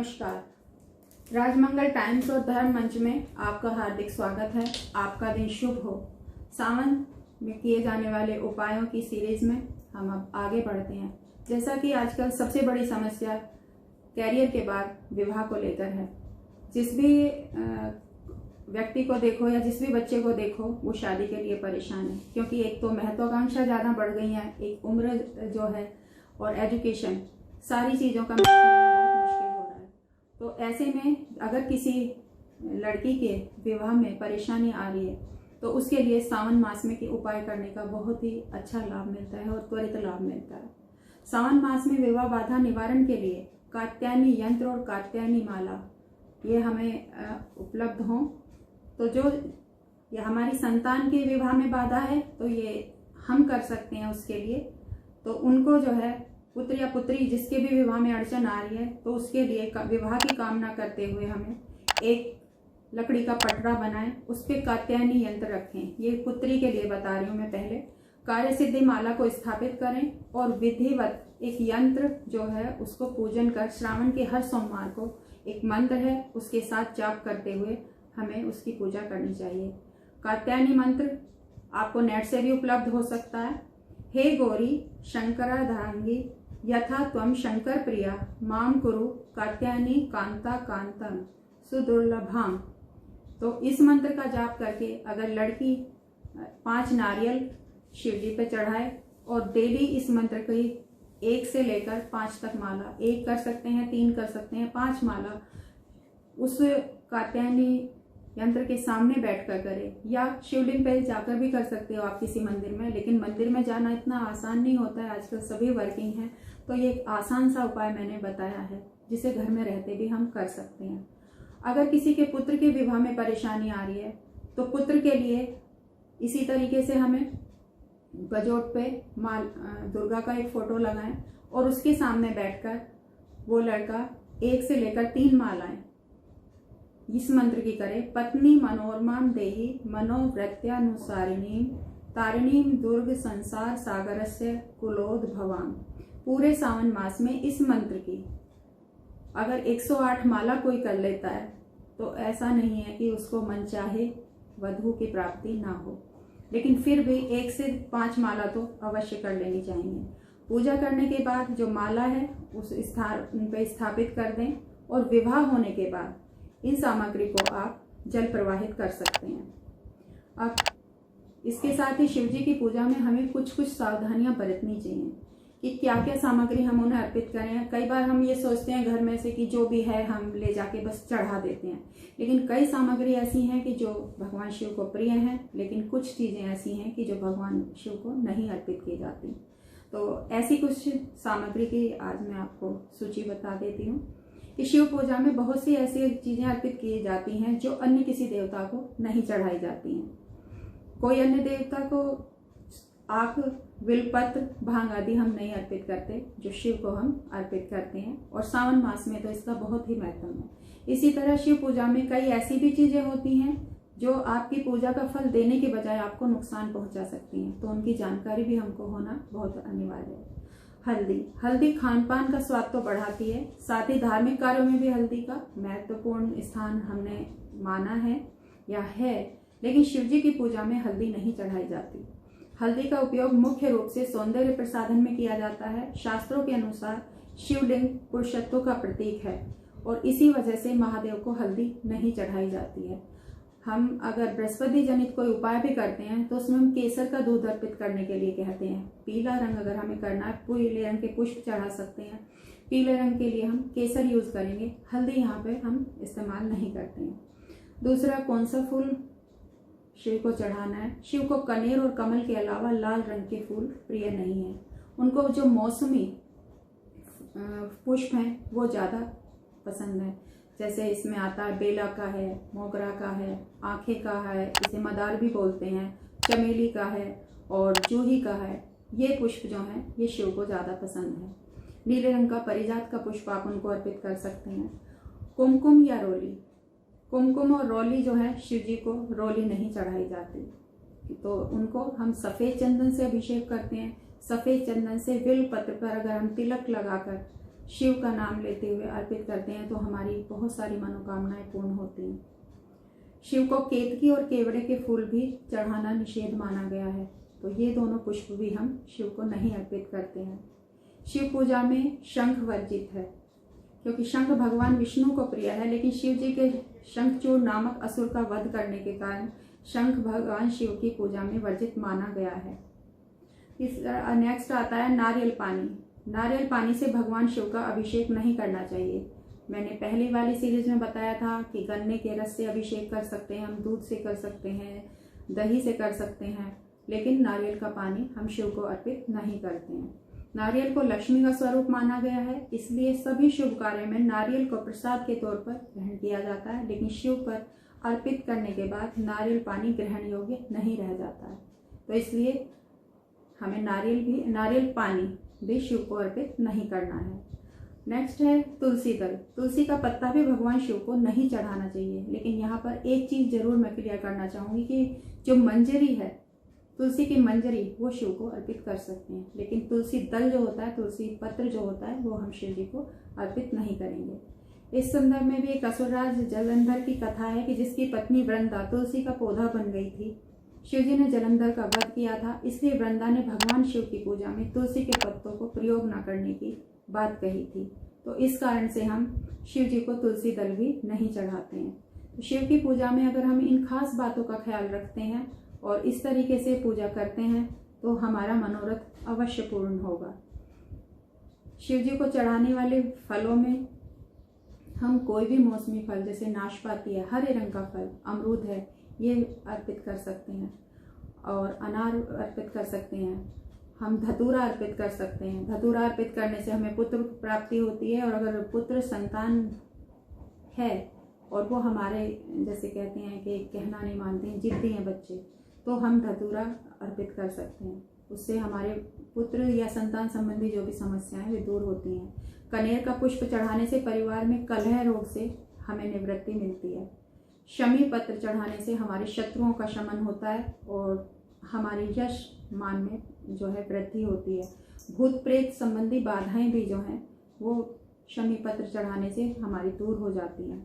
नमस्कार। राजमंगल टाइम्स और धर्म मंच में आपका हार्दिक स्वागत है। आपका दिन शुभ हो। सावन में किए जाने वाले उपायों की सीरीज में हम अब आगे बढ़ते हैं। जैसा कि आजकल सबसे बड़ी समस्या कैरियर के बाद विवाह को लेकर है। जिस भी व्यक्ति को देखो या जिस भी बच्चे को देखो वो शादी के लिए परेशान है, क्योंकि एक तो महत्वाकांक्षा ज़्यादा बढ़ गई है, एक उम्र जो है और एजुकेशन, सारी चीज़ों का मैच होना बहुत मुश्किल हो रहा है। तो ऐसे में अगर किसी लड़की के विवाह में परेशानी आ रही है तो उसके लिए सावन मास में के उपाय करने का बहुत ही अच्छा लाभ मिलता है और त्वरित लाभ मिलता है। सावन मास में विवाह बाधा निवारण के लिए कात्यायनी यंत्र और कात्यायनी माला ये हमें उपलब्ध हों। तो जो ये हमारी संतान के विवाह में बाधा है तो ये हम कर सकते हैं उसके लिए। तो उनको जो है पुत्र या पुत्री जिसके भी विवाह में अड़चन आ रही है तो उसके लिए विवाह की कामना करते हुए हमें एक लकड़ी का पटरा बनाएं, उस पर कात्यायनी यंत्र रखें। ये पुत्री के लिए बता रही हूँ मैं। पहले कार्य सिद्धि माला को स्थापित करें और विधिवत एक यंत्र जो है उसको पूजन कर श्रावण के हर सोमवार को एक मंत्र है उसके साथ जाप करते हुए हमें उसकी पूजा करनी चाहिए। कात्यायनी मंत्र आपको नेट से भी उपलब्ध हो सकता है। हे गौरी शंकराधांगी यथा त्वं शंकर प्रिया माम कुरु कात्यायनी कांता कांतम सुदुर्लभाम। तो इस मंत्र का जाप करके अगर लड़की 5 नारियल शिव जी पे चढ़ाए और डेली इस मंत्र की 1 से लेकर 5 तक माला, 1 कर सकते हैं, 3 कर सकते हैं, 5 माला उस कात्यायनी यंत्र के सामने बैठकर करें, या शिवलिंग पे जाकर भी कर सकते हो आप किसी मंदिर में। लेकिन मंदिर में जाना इतना आसान नहीं होता है, आजकल सभी वर्किंग हैं। तो ये एक आसान सा उपाय मैंने बताया है जिसे घर में रहते भी हम कर सकते हैं। अगर किसी के पुत्र के विवाह में परेशानी आ रही है तो पुत्र के लिए इसी तरीके से हमें गजोट पे दुर्गा का एक फोटो लगाएं और उसके सामने बैठकर वो लड़का 1 से लेकर 3 मालाएं इस मंत्र की करे। पत्नी मनोरमाम देहि मनोवृत्यानुसारिणी तारिणीम दुर्ग संसार सागरस्य कुलोद्भवाम। पूरे सावन मास में इस मंत्र की अगर 108 माला कोई कर लेता है तो ऐसा नहीं है कि उसको मनचाहे वधू की प्राप्ति ना हो, लेकिन फिर भी 1 से 5 माला तो अवश्य कर लेनी चाहिए। पूजा करने के बाद जो माला है उस स्थान पे स्थापित कर दें और विवाह होने के बाद इन सामग्री को आप जल प्रवाहित कर सकते हैं। अब इसके साथ ही शिव जी की पूजा में हमें कुछ सावधानियां बरतनी चाहिए कि क्या क्या सामग्री हम उन्हें अर्पित करें। कई बार हम ये सोचते हैं घर में से कि जो भी है हम ले जाके बस चढ़ा देते हैं, लेकिन कई सामग्री ऐसी हैं कि जो भगवान शिव को प्रिय हैं, लेकिन कुछ चीज़ें ऐसी हैं कि जो भगवान शिव को नहीं अर्पित की जाती। तो ऐसी कुछ सामग्री की आज मैं आपको सूची बता देती हूँ कि शिव पूजा में बहुत सी ऐसी चीज़ें अर्पित की जाती हैं जो अन्य किसी देवता को नहीं चढ़ाई जाती हैं। कोई अन्य देवता को आँख, बिलपत्र, भांग आदि हम नहीं अर्पित करते, जो शिव को हम अर्पित करते हैं। और सावन मास में तो इसका बहुत ही महत्व है। इसी तरह शिव पूजा में कई ऐसी भी चीज़ें होती हैं जो आपकी पूजा का फल देने के बजाय आपको नुकसान पहुंचा सकती हैं, तो उनकी जानकारी भी हमको होना बहुत अनिवार्य है। हल्दी खान पान का स्वाद तो बढ़ाती है, साथ ही धार्मिक कार्यों में भी हल्दी का महत्वपूर्ण स्थान हमने माना है या है, लेकिन शिव जी की पूजा में हल्दी नहीं चढ़ाई जाती। हल्दी का उपयोग मुख्य रूप से सौंदर्य प्रसाधन में किया जाता है। शास्त्रों के अनुसार शिवलिंग पुरुषत्व का प्रतीक है और इसी वजह से महादेव को हल्दी नहीं चढ़ाई जाती है। हम अगर बृहस्पति जनित कोई उपाय भी करते हैं तो उसमें हम केसर का दूध अर्पित करने के लिए कहते हैं। पीला रंग अगर हमें करना है, पीले रंग के पुष्प चढ़ा सकते हैं। पीले रंग के लिए हम केसर यूज करेंगे, हल्दी यहाँ पे हम इस्तेमाल नहीं करते हैं। दूसरा, कौन सा फूल शिव को चढ़ाना है? शिव को कनेर और कमल के अलावा लाल रंग के फूल प्रिय नहीं है। उनको जो मौसमी पुष्प हैं वो ज़्यादा पसंद है। जैसे इसमें आता है बेला का है, मोगरा का है, आंखें का है, इसे मदार भी बोलते हैं, चमेली का है और जूही का है। ये पुष्प जो हैं ये शिव को ज़्यादा पसंद है। नीले रंग का परिजात का पुष्प आप उनको अर्पित कर सकते हैं। कुमकुम या रोली, कुमकुम और रोली जो है शिव जी को रोली नहीं चढ़ाई जाती, तो उनको हम सफ़ेद चंदन से अभिषेक करते हैं। सफ़ेद चंदन से बिल पत्र पर अगर हम तिलक लगाकर शिव का नाम लेते हुए अर्पित करते हैं तो हमारी बहुत सारी मनोकामनाएं पूर्ण होती हैं। शिव को केतकी और केवड़े के फूल भी चढ़ाना निषेध माना गया है, तो ये दोनों पुष्प भी हम शिव को नहीं अर्पित करते हैं। शिव पूजा में शंख वर्जित है, क्योंकि शंख भगवान विष्णु को प्रिय है, लेकिन शिव जी के शंखचूड़ नामक असुर का वध करने के कारण शंख भगवान शिव की पूजा में वर्जित माना गया है। इस नेक्स्ट आता है नारियल पानी। नारियल पानी से भगवान शिव का अभिषेक नहीं करना चाहिए। मैंने पहली वाली सीरीज में बताया था कि गन्ने के रस से अभिषेक कर सकते हैं, हम दूध से कर सकते हैं, दही से कर सकते हैं, लेकिन नारियल का पानी हम शिव को अर्पित नहीं करते हैं। नारियल को लक्ष्मी का स्वरूप माना गया है, इसलिए सभी शुभ कार्य में नारियल को प्रसाद के तौर पर ग्रहण किया जाता है, लेकिन शिव पर अर्पित करने के बाद नारियल पानी ग्रहण योग्य नहीं रह जाता है, तो इसलिए हमें नारियल पानी भी शिव को अर्पित नहीं करना है। नेक्स्ट है तुलसी दल। तुलसी का पत्ता भी भगवान शिव को नहीं चढ़ाना चाहिए, लेकिन यहाँ पर एक चीज जरूर मैं क्लियर करना चाहूंगी कि जो मंजरी है, तुलसी की मंजरी, वो शिव को अर्पित कर सकते हैं, लेकिन तुलसी दल जो होता है, तुलसी पत्र जो होता है, वो हम शिव जी को अर्पित नहीं करेंगे। इस संदर्भ में भी एक असुरराज जलंधर की कथा है कि जिसकी पत्नी वृंदा तुलसी का पौधा बन गई थी। शिव जी ने जलंधर का वध किया था, इसलिए वृंदा ने भगवान शिव की पूजा में तुलसी के पत्तों को प्रयोग न करने की बात कही थी, तो इस कारण से हम शिव जी को तुलसी दल भी नहीं चढ़ाते हैं। तो शिव की पूजा में अगर हम इन खास बातों का ख्याल रखते हैं और इस तरीके से पूजा करते हैं तो हमारा मनोरथ अवश्य पूर्ण होगा। शिव जी को चढ़ाने वाले फलों में हम कोई भी मौसमी फल, जैसे नाशपाती है, हरे रंग का फल, अमरूद है, ये अर्पित कर सकते हैं, और अनार अर्पित कर सकते हैं। हम धतूरा अर्पित कर सकते हैं। धतूरा अर्पित करने से हमें पुत्र प्राप्ति होती है, और अगर पुत्र संतान है और वो हमारे, जैसे कहते हैं कि कहना नहीं मानते हैं, जिद्दी हैं बच्चे, तो हम धतूरा अर्पित कर सकते हैं। उससे हमारे पुत्र या संतान संबंधी जो भी समस्याएं वे दूर होती हैं। कनेर का पुष्प चढ़ाने से परिवार में कलह रोग से हमें निवृत्ति मिलती है। शमी पत्र चढ़ाने से हमारे शत्रुओं का शमन होता है और हमारे यश मान में जो है वृद्धि होती है। भूत प्रेत संबंधी बाधाएं भी जो हैं वो शमी पत्र चढ़ाने से हमारी दूर हो जाती हैं।